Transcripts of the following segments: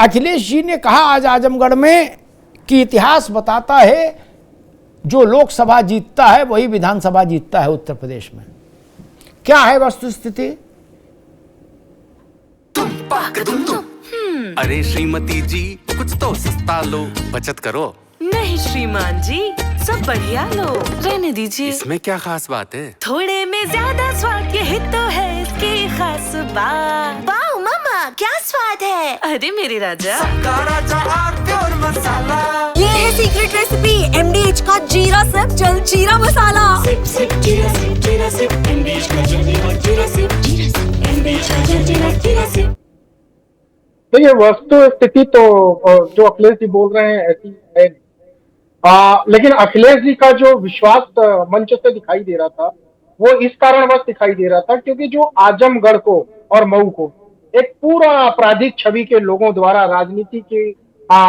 अखिलेश जी ने कहा आज आजमगढ़ में कि इतिहास बताता है जो लोकसभा जीतता है वही विधानसभा जीतता है उत्तर प्रदेश में। क्या है वस्तुस्थिति? अरे श्रीमती जी कुछ तो सस्ता लो, बचत करो। नहीं श्रीमान जी, सब बढ़िया लो, रहने दीजिए। इसमें क्या खास बात है? थोड़े में ज्यादा स्वाद, यही तो है इसकी खास बात। वाओ मामा, क्या स्वाद है। अरे मेरे राजा, प्योर मसाला, ये है सीक्रेट रेसिपी MDH का जीरा सिप जल जीरा मसाला। सिप सिप जीरा सिप, जीरा सिप MDH का जल जीरा सिप, जीरा सिप MDH का जल जीरा सिप। तो ये वस्तु स्थिति तो जो अखिलेश जी बोल रहे हैं ऐसी है, लेकिन अखिलेश जी का जो विश्वास मंच से दिखाई दे रहा था वो इस कारणवश दिखाई दे रहा था क्योंकि जो आजमगढ़ को और मऊ को एक पूरा आपराधिक छवि के लोगों द्वारा राजनीति की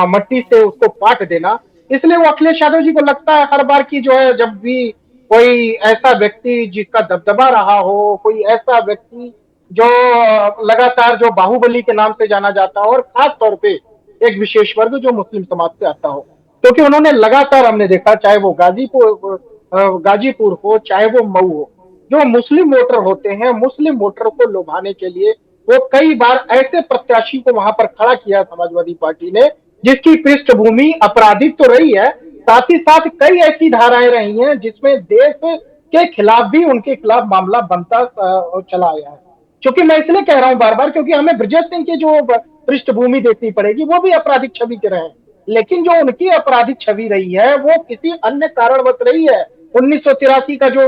मट्टी से उसको पाट देना, इसलिए वो अखिलेश यादव जी को लगता है हर बार की जो है जब भी कोई ऐसा व्यक्ति जिसका दबदबा रहा हो, कोई ऐसा व्यक्ति जो लगातार जो बाहुबली के नाम से जाना जाता हो और खास तौर पे एक विशेष वर्ग जो मुस्लिम समाज से आता हो, क्योंकि उन्होंने लगातार हमने देखा चाहे वो गाजीपुर हो चाहे वो मऊ हो, जो मुस्लिम वोटर होते हैं मुस्लिम वोटर को लुभाने के लिए वो कई बार ऐसे प्रत्याशी को वहां पर खड़ा किया समाजवादी पार्टी ने जिसकी पृष्ठभूमि आपराधिक तो रही है, साथ ही साथ कई ऐसी धाराएं रही हैं जिसमें देश के खिलाफ भी उनके खिलाफ मामला बनता चला आया है। क्योंकि मैं इसलिए कह रहा हूं बार बार क्योंकि हमें ब्रजेश सिंह की जो पृष्ठभूमि देखनी पड़ेगी, वो भी आपराधिक छवि के रहे, लेकिन जो उनकी आपराधिक छवि रही है वो किसी अन्य कारणवश रही है। 1983 का जो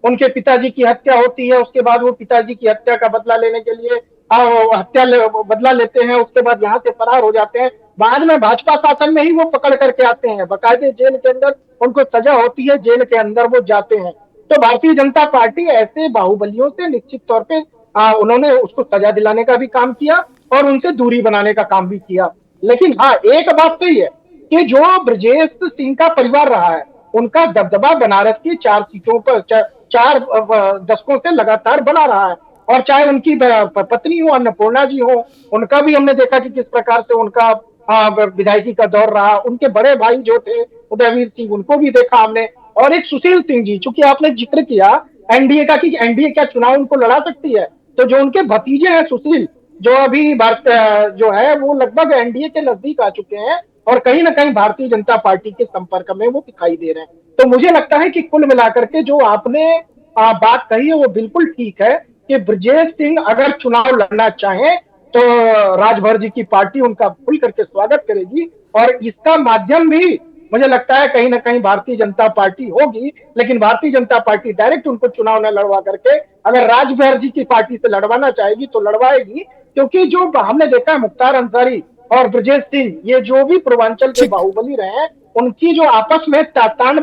उनके पिताजी की हत्या होती है, उसके बाद वो पिताजी की हत्या का बदला लेने के लिए बदला लेते हैं, उसके बाद यहाँ से फरार हो जाते हैं, बाद में भाजपा शासन में ही वो पकड़ करके आते हैं, बाकायदे जेल के अंदर उनको सजा होती है, जेल के अंदर वो जाते हैं। तो भारतीय जनता पार्टी ऐसे बाहुबलियों से निश्चित तौर पे उन्होंने उसको सजा दिलाने का भी काम किया और उनसे दूरी बनाने का काम भी किया। लेकिन हाँ, एक बात तो ये है कि जो ब्रजेश सिंह का परिवार रहा है उनका दबदबा बनारस की 4 सीटों पर 4 दशकों से लगातार बना रहा है, और चाहे उनकी पत्नी हो अन्नपूर्णा जी हो, उनका भी हमने देखा कि किस प्रकार से उनका विधायकी का दौर रहा। उनके बड़े भाई जो थे उदयवीर सिंह, उनको भी देखा हमने, और एक सुशील सिंह जी, चूंकि आपने जिक्र किया एनडीए का कि एनडीए क्या चुनाव उनको लड़ा सकती है, तो जो उनके भतीजे हैं सुशील, जो अभी जो है वो लगभग एनडीए के नजदीक आ चुके हैं और कहीं ना कहीं भारतीय जनता पार्टी के संपर्क में वो दिखाई दे रहे हैं। तो मुझे लगता है कि कुल मिलाकर के जो आपने बात कही है वो बिल्कुल ठीक है कि ब्रजेश सिंह अगर चुनाव लड़ना चाहें तो राजभर जी की पार्टी उनका खुल करके स्वागत करेगी, और इसका माध्यम भी मुझे लगता है कहीं ना कहीं भारतीय जनता पार्टी होगी। लेकिन भारतीय जनता पार्टी डायरेक्ट उनको चुनाव न लड़वा करके अगर राजभर जी की पार्टी से लड़वाना चाहेगी तो लड़वाएगी, क्योंकि जो हमने देखा है मुख्तार अंसारी और ब्रजेश सिंह, ये जो भी पूर्वांचल के बाहुबली रहे हैं, उनकी जो आपस में तान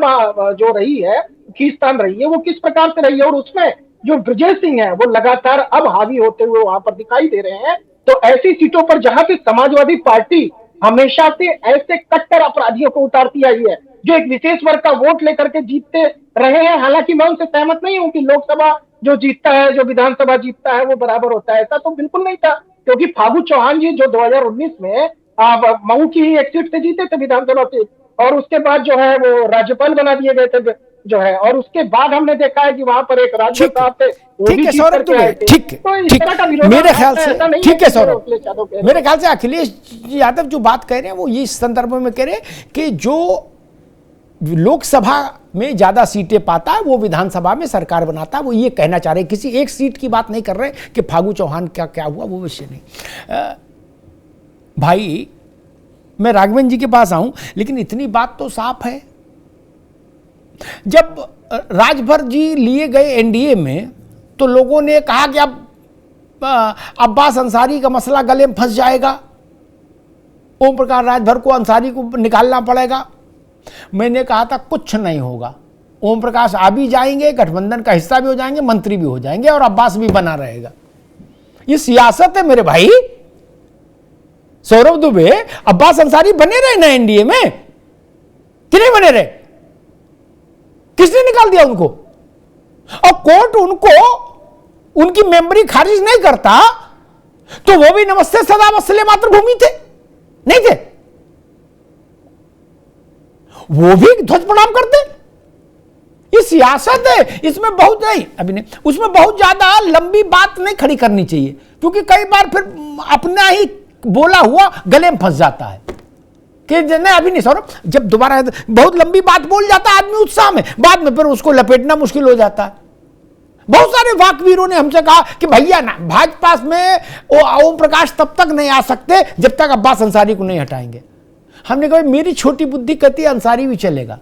जो रही है, खींचतान रही है, वो किस प्रकार से रही है, और उसमें जो ब्रजेश सिंह है वो लगातार अब हावी होते हुए वहां पर दिखाई दे रहे हैं। तो ऐसी सीटों पर जहां से समाजवादी पार्टी हमेशा से ऐसे कट्टर अपराधियों को उतारती आई है जो एक विशेष वर्ग का वोट लेकर के जीतते रहे हैं। हालांकि मैं उनसे सहमत नहीं हूं कि लोकसभा जो जीतता है, जो विधानसभा जीतता है वो बराबर होता है, ऐसा तो बिल्कुल नहीं था, क्योंकि फागू चौहान जी जो 2019 में मऊ की एक सीट से जीते थे विधानसभा सीट, और उसके बाद जो है वो राज्यपाल बना दिए गए थे जो है, और उसके बाद हमने देखा है कि वहां पर एक राज्य साहब थे, ठीक है सौरभ दुबे, ठीक है, मेरे ख्याल से ठीक है सौरभ, मेरे ख्याल से अखिलेश यादव जो बात कह रहे हैं वो ये इस संदर्भ में कह रहे हैं कि जो लोकसभा में ज्यादा सीटें पाता है वो विधानसभा में सरकार बनाता है, वो ये कहना चाह रहे हैं। किसी एक सीट की बात नहीं कर रहे कि फागू चौहान क्या हुआ, वो विषय नहीं। भाई मैं राघवन जी के पास आऊं, लेकिन इतनी बात तो साफ है, जब राजभर जी लिए गए एनडीए में तो लोगों ने कहा कि अब अब्बास अंसारी का मसला गले में फंस जाएगा, ओम प्रकाश राजभर को अंसारी को निकालना पड़ेगा। मैंने कहा था कुछ नहीं होगा, ओम प्रकाश आ भी जाएंगे, गठबंधन का हिस्सा भी हो जाएंगे, मंत्री भी हो जाएंगे और अब्बास भी बना रहेगा। ये सियासत है मेरे भाई। सौरभ दुबे, अब्बास अंसारी बने रहे ना एनडीए में, कि नहीं बने रहे? किसने निकाल दिया उनको? और कोर्ट उनको उनकी मेंबरी खारिज नहीं करता तो वो भी नमस्ते सदा वत्सले मातृभूमि थे। नहीं थे, वो भी ध्वज प्रणाम करते। ये सियासत है, इसमें बहुत नहीं अभी नहीं, उसमें बहुत ज्यादा लंबी बात नहीं खड़ी करनी चाहिए, क्योंकि कई बार फिर अपना ही बोला हुआ गले में फंस जाता है कि नहीं अभी नहीं सौरभ, जब दोबारा बहुत लंबी बात बोल जाता है आदमी उत्साह में, बाद में फिर उसको लपेटना मुश्किल हो जाता है। बहुत सारे वाकवीरों ने हमसे कहा कि भैया ना भाजपा में ओम प्रकाश तब तक नहीं आ सकते जब तक अब्बास अंसारी को नहीं हटाएंगे। हमने कहा मेरी छोटी बुद्धि कहती है अंसारी भी चलेगा,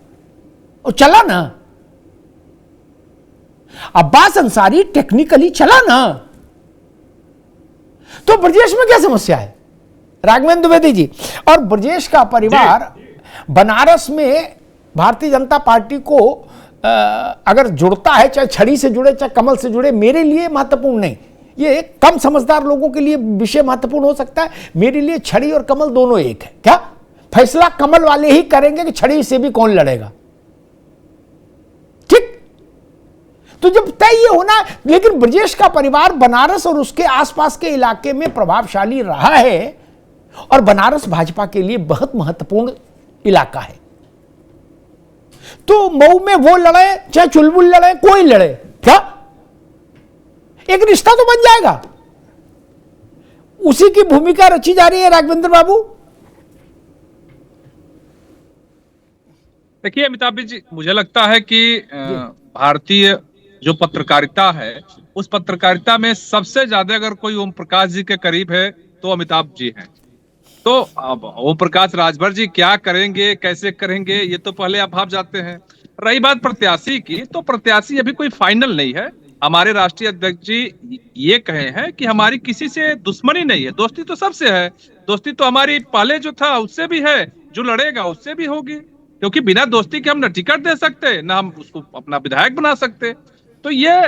और चला ना, अब्बास अंसारी टेक्निकली चला ना, तो ब्रजेश में क्या समस्या है राघवेंद्र द्विवेदी जी? और ब्रजेश का परिवार बनारस में भारतीय जनता पार्टी को अगर जुड़ता है, चाहे छड़ी से जुड़े चाहे कमल से जुड़े, मेरे लिए महत्वपूर्ण नहीं, ये कम समझदार लोगों के लिए विषय महत्वपूर्ण हो सकता है, मेरे लिए छड़ी और कमल दोनों एक है। क्या फैसला कमल वाले ही करेंगे कि छड़ी से भी कौन लड़ेगा, ठीक? तो जब तय ये होना, लेकिन ब्रजेश का परिवार बनारस और उसके आसपास के इलाके में प्रभावशाली रहा है, और बनारस भाजपा के लिए बहुत महत्वपूर्ण इलाका है। तो मऊ में वो लड़े चाहे चुलबुल लड़े, कोई लड़े, क्या एक रिश्ता तो बन जाएगा। उसी की भूमिका रची जा रही है राघवेंद्र बाबू। देखिए अमिताभ जी, मुझे लगता है कि भारतीय जो पत्रकारिता है, उस पत्रकारिता में सबसे ज्यादा अगर कोई ओम प्रकाश जी के करीब है तो अमिताभ जी हैं। तो अब ओम प्रकाश राजभर जी क्या करेंगे, कैसे करेंगे, ये तो पहले आप भाप जाते हैं। रही बात प्रत्याशी की, तो प्रत्याशी अभी कोई फाइनल नहीं है। हमारे राष्ट्रीय अध्यक्ष जी ये कहे हैं कि हमारी किसी से दुश्मनी नहीं है, दोस्ती तो सबसे है। दोस्ती तो हमारी पहले जो था उससे भी है, जो लड़ेगा उससे भी होगी, क्योंकि बिना दोस्ती के हम न टिकट दे सकते, ना हम उसको अपना विधायक बना सकते। तो ये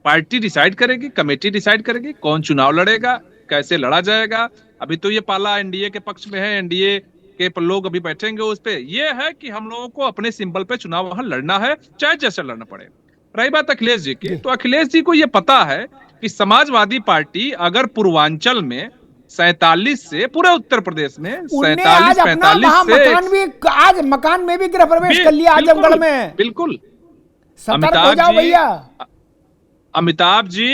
पार्टी डिसाइड करेगी, कमेटी डिसाइड करेगी कौन चुनाव लड़ेगा, कैसे लड़ा जाएगा। अभी तो ये पाला एनडीए के पक्ष में है, एनडीए के लोग अभी बैठेंगे उस पे। ये है कि हम लोगों को अपने सिंबल पे चुनाव वहां लड़ना है, चाहे जैसे लड़ना पड़े। रही बात अखिलेश जी की, तो अखिलेश जी को ये पता है कि समाजवादी पार्टी अगर पूर्वांचल में 47 से, पूरे उत्तर प्रदेश में 47-45 से आज मकान में भी गृह प्रवेश कर लिया आजमगढ़ में। बिल्कुल अमिताभ जी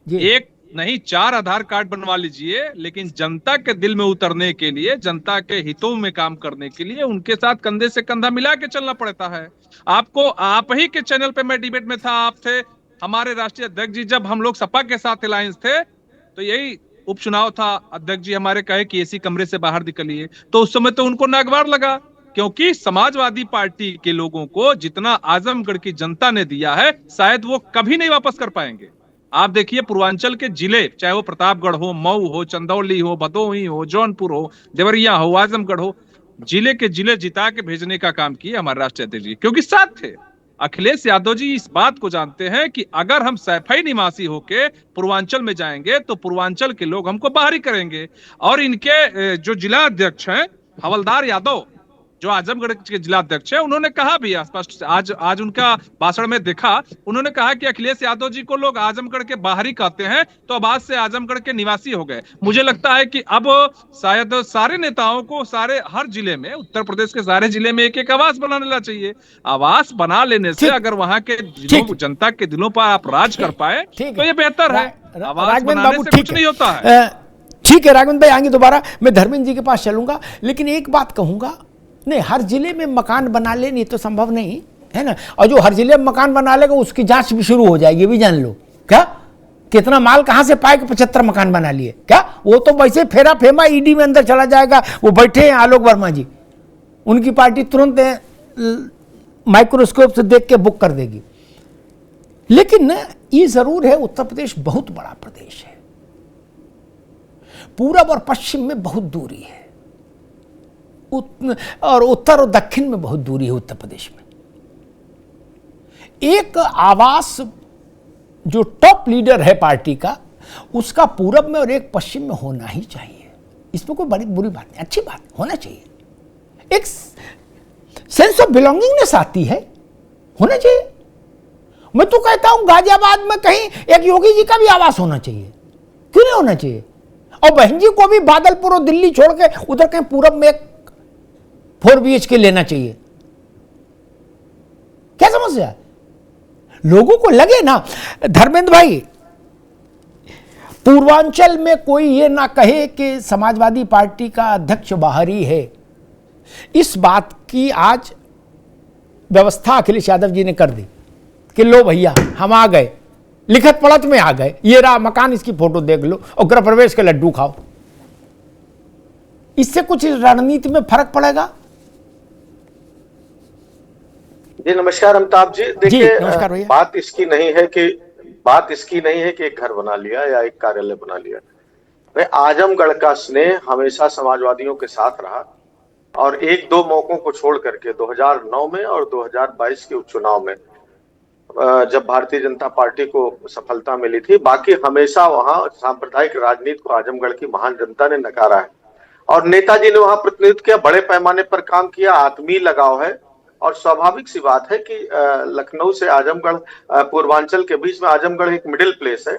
एक नहीं 4 आधार कार्ड बनवा लीजिए, लेकिन जनता के दिल में उतरने के लिए, जनता के हितों में काम करने के लिए उनके साथ कंधे से कंधा मिला के चलना पड़ता है। आपको आप ही के चैनल पे मैं डिबेट में था, आप थे, हमारे राष्ट्रीय अध्यक्ष जी, जब हम लोग सपा के साथ अलायंस थे तो यही उपचुनाव था, अध्यक्ष जी हमारे कहे कि एसी कमरे से बाहर निकलिए, तो उस समय तो उनको नागवार लगा, क्योंकि समाजवादी पार्टी के लोगों को जितना आजमगढ़ की जनता ने दिया है शायद वो कभी नहीं वापस कर पाएंगे। आप देखिए पूर्वांचल के जिले, चाहे वो प्रतापगढ़ हो, मऊ हो, चंदौली हो, भदोही हो, जौनपुर हो, देवरिया हो, आजमगढ़ हो, जिले के जिले जिता के भेजने का काम किया हमारे राष्ट्रीय अध्यक्ष जी, क्योंकि साथ थे। अखिलेश यादव जी इस बात को जानते हैं कि अगर हम सैफई निवासी होके पूर्वांचल में जाएंगे तो पूर्वांचल के लोग हमको बाहर ही करेंगे। और इनके जो जिला अध्यक्ष हैं हवलदार यादव, जो आजमगढ़ के जिला अध्यक्ष है, उन्होंने कहा भी स्पष्ट, आज उनका भाषण में देखा, उन्होंने कहा कि अखिलेश यादव जी को लोग आजमगढ़ के बाहरी कहते हैं, तो अब आज से आजमगढ़ के निवासी हो गए। मुझे लगता है कि अब शायद सारे नेताओं को हर जिले में, उत्तर प्रदेश के सारे जिले में एक आवास बना लेना चाहिए। आवास बना लेने से अगर वहां के जनता के दिलों पर आप राज कर पाए तो ये बेहतर है। आवास बनाने से कुछ नहीं होता है। ठीक है राघवेंद्र भाई, आएंगे दोबारा, मैं धर्मेंद्र जी के पास चलूंगा, लेकिन एक बात कहूंगा, नहीं हर जिले में मकान बना ले, नहीं तो संभव नहीं है ना। और जो हर जिले में मकान बना लेगा उसकी जांच भी शुरू हो जाएगी, भी जान लो। क्या कितना माल कहां से पाए कि 75 मकान बना लिए, क्या वो तो वैसे फेरा फेमा ईडी में अंदर चला जाएगा। वो बैठे हैं आलोक वर्मा जी, उनकी पार्टी तुरंत माइक्रोस्कोप से देख के बुक कर देगी। लेकिन ये जरूर है, उत्तर प्रदेश बहुत बड़ा प्रदेश है, पूरब और पश्चिम में बहुत दूरी है, और उत्तर और दक्षिण में बहुत दूरी है उत्तर प्रदेश में। एक आवास जो टॉप लीडर है पार्टी का, उसका पूरब में और एक पश्चिम में होना ही चाहिए। इसमें कोई बड़ी बुरी बात नहीं, अच्छी बात, होना चाहिए। एक सेंस ऑफ बिलोंगिंगनेस आती है, होना चाहिए। मैं तो कहता हूं गाजियाबाद में कहीं एक योगी जी का भी आवास होना चाहिए, क्यों नहीं होना चाहिए? और बहन जी को भी बादलपुर और दिल्ली छोड़ के उधर कहीं पूरब में एक 4 BHK लेना चाहिए। क्या समस्या है? लोगों को लगे ना। धर्मेंद्र भाई, पूर्वांचल में कोई ये ना कहे कि समाजवादी पार्टी का अध्यक्ष बाहरी है, इस बात की आज व्यवस्था अखिलेश यादव जी ने कर दी कि लो भैया हम आ गए, लिखत पढ़त में आ गए, ये रहा मकान, इसकी फोटो देख लो और गृह प्रवेश के लड्डू खाओ। इससे कुछ रणनीति में फर्क पड़ेगा? जी नमस्कार अमिताभ जी। देखिए, नमस्कार भैया। बात इसकी नहीं है कि एक घर बना लिया या एक कार्यालय बना लिया। भाई आजमगढ़ का स्नेह हमेशा समाजवादियों के साथ रहा और एक दो मौकों को छोड़ करके 2009 में और 2022 के उपचुनाव में जब भारतीय जनता पार्टी को सफलता मिली थी, बाकी हमेशा वहां सांप्रदायिक राजनीति को आजमगढ़ की महान जनता ने नकारा है और नेताजी ने वहां प्रतिनिधित्व किया, बड़े पैमाने पर काम किया, आत्मीय लगाव है। और स्वाभाविक सी बात है कि लखनऊ से आजमगढ़, पूर्वांचल के बीच में आजमगढ़ एक मिडिल प्लेस है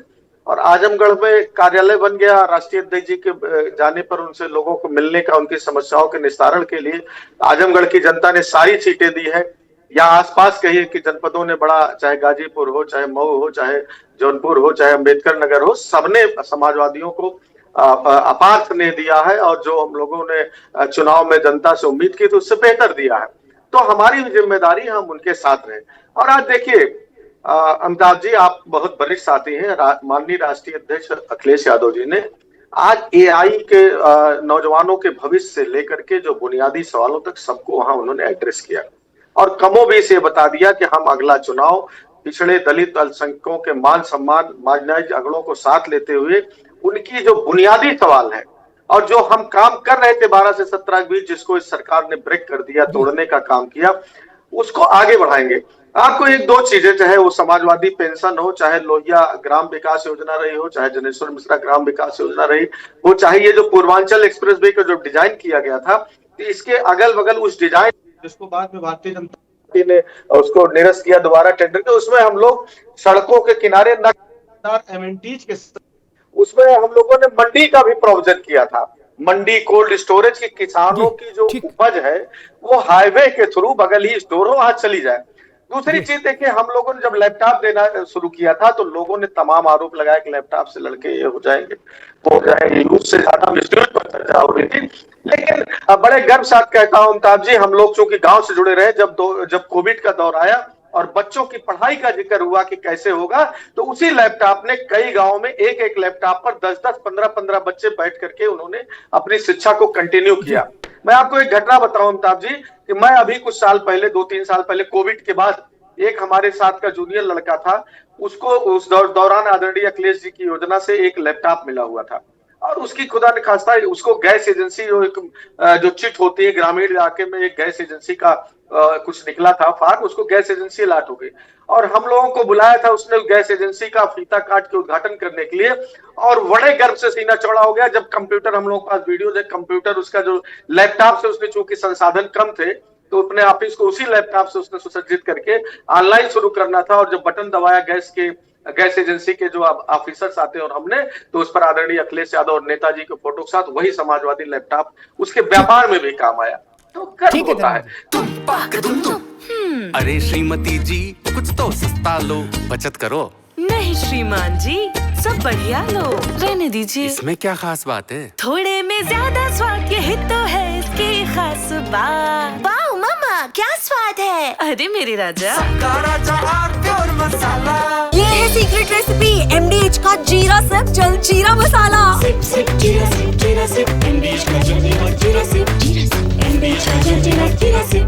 और आजमगढ़ में कार्यालय बन गया। राष्ट्रीय अध्यक्ष जी के जाने पर उनसे लोगों को मिलने का, उनकी समस्याओं के निस्तारण के लिए आजमगढ़ की जनता ने सारी सीटें दी है। या आसपास कहिए कि जनपदों ने बड़ा, चाहे गाजीपुर हो, चाहे मऊ हो, चाहे जौनपुर हो, चाहे अम्बेडकर नगर हो, सबने समाजवादियों को अपार स्नेह दिया है और जो हम लोगों ने चुनाव में जनता से उम्मीद की थी उससे बेहतर दिया है। तो हमारी जिम्मेदारी हम उनके साथ रहे। और आज देखिए अमिताभ जी, आप बहुत वरिष्ठ साथी हैं, माननीय राष्ट्रीय अध्यक्ष अखिलेश यादव जी ने आज AI के नौजवानों के भविष्य से लेकर के जो बुनियादी सवालों तक सबको वहां उन्होंने एड्रेस किया और कमोबेश ये बता दिया कि हम अगला चुनाव पिछड़े, दलित, अल्पसंख्यकों के मान सम्मान, मार्जिनाइज्ड अगड़ों को साथ लेते हुए उनकी जो बुनियादी सवाल है और जो हम काम कर रहे थे 12 से 17 के बीच, जिसको इस सरकार ने ब्रेक कर दिया, तोड़ने का काम किया, उसको आगे बढ़ाएंगे। आपको एक दो चीजें, चाहे वो समाजवादी पेंशन हो, चाहे लोहिया ग्राम विकास योजना रही हो, चाहे जनेश्वर मिश्रा ग्राम विकास योजना रही वो, चाहे ये जो पूर्वांचल एक्सप्रेस वे का जो डिजाइन किया गया था, तो इसके अगल बगल उस डिजाइन जिसको बाद में भारतीय जनता पार्टी ने उसको निरस्त किया दोबारा टेंडर के, उसमें हम लोग सड़कों के किनारे एमएनटीज के, उसमें हम लोगों ने मंडी का भी प्रोविजन किया था। मंडी, कोल्ड स्टोरेज की, किसानों की जो उपज है वो हाईवे के थ्रू बगल ही स्टोर हो, वहां चली जाए। दूसरी चीज देखिए, हम लोगों ने जब लैपटॉप देना शुरू किया था तो लोगों ने तमाम आरोप लगाया कि लैपटॉप से लड़के ये हो जाएंगे, वो हो जाएंगे, यूज से ज्यादा मिसयूज पर चर्चा हो रही थी। लेकिन बड़े गर्व साथ कहता हूं अमिताभ जी, हम लोग चूंकि गांव से जुड़े रहे, जब कोविड का दौर आया और बच्चों की पढ़ाई का जिक्र हुआ कि कैसे होगा, तो उसी लैपटॉप ने कई गांवों में एक एक लैपटॉप पर 10-10, 15-15 बच्चे बैठ करके उन्होंने अपनी शिक्षा को कंटिन्यू किया। मैं आपको एक घटना बताऊं अमिताभ जी कि मैं अभी कुछ साल पहले, 2-3 साल पहले, कोविड के बाद एक हमारे साथ का जूनियर लड़का था, उसको उस दौरान आदरणीय अखिलेश जी की योजना से एक लैपटॉप मिला हुआ था और उसकी खुदा न खास्ता उसको गैस एजेंसी जो चिट होती है ग्रामीण इलाके में, एक गैस एजेंसी का कुछ निकला था फार्म, उसको गैस एजेंसी अलॉट हो गई और हम लोगों को बुलाया था उसने गैस एजेंसी का फीता काट के उद्घाटन करने के लिए और बड़े गर्व से सीना चौड़ा हो गया जब कंप्यूटर, हम लोगों के पास वीडियो है, कंप्यूटर उसका जो लैपटॉप से उसने चूंकि संसाधन कम थे तो अपने ऑफिस को उसी लैपटॉप से उसने सुसज्जित करके ऑनलाइन शुरू करना था और जब बटन दबाया गैस एजेंसी के जो ऑफिसर्स आते हैं और हमने, तो उस पर आदरणीय अखिलेश यादव और नेताजी के फोटो के साथ वही समाजवादी लैपटॉप उसके व्यापार में भी काम आया। तो गर्व होता है। अरे श्रीमती जी, कुछ तो सस्ता लो, बचत करो। नहीं श्रीमान जी, सब बढ़िया लो, रहने दीजिए। इसमें क्या खास बात है? थोड़े में ज्यादा स्वाद, यही तो है इसकी खास बात। वाओ मामा, क्या स्वाद है। अरे मेरे राजा, ये है सीक्रेट रेसिपी MDH का जीरा सिर्फ जलजीरा मसाला। सिप सिप जीरा सिप, जीरा सिप, MDH का जलजीरा, जीरा सिप, जीरा सिप, MDH का जलजीरा, जीरा सिप।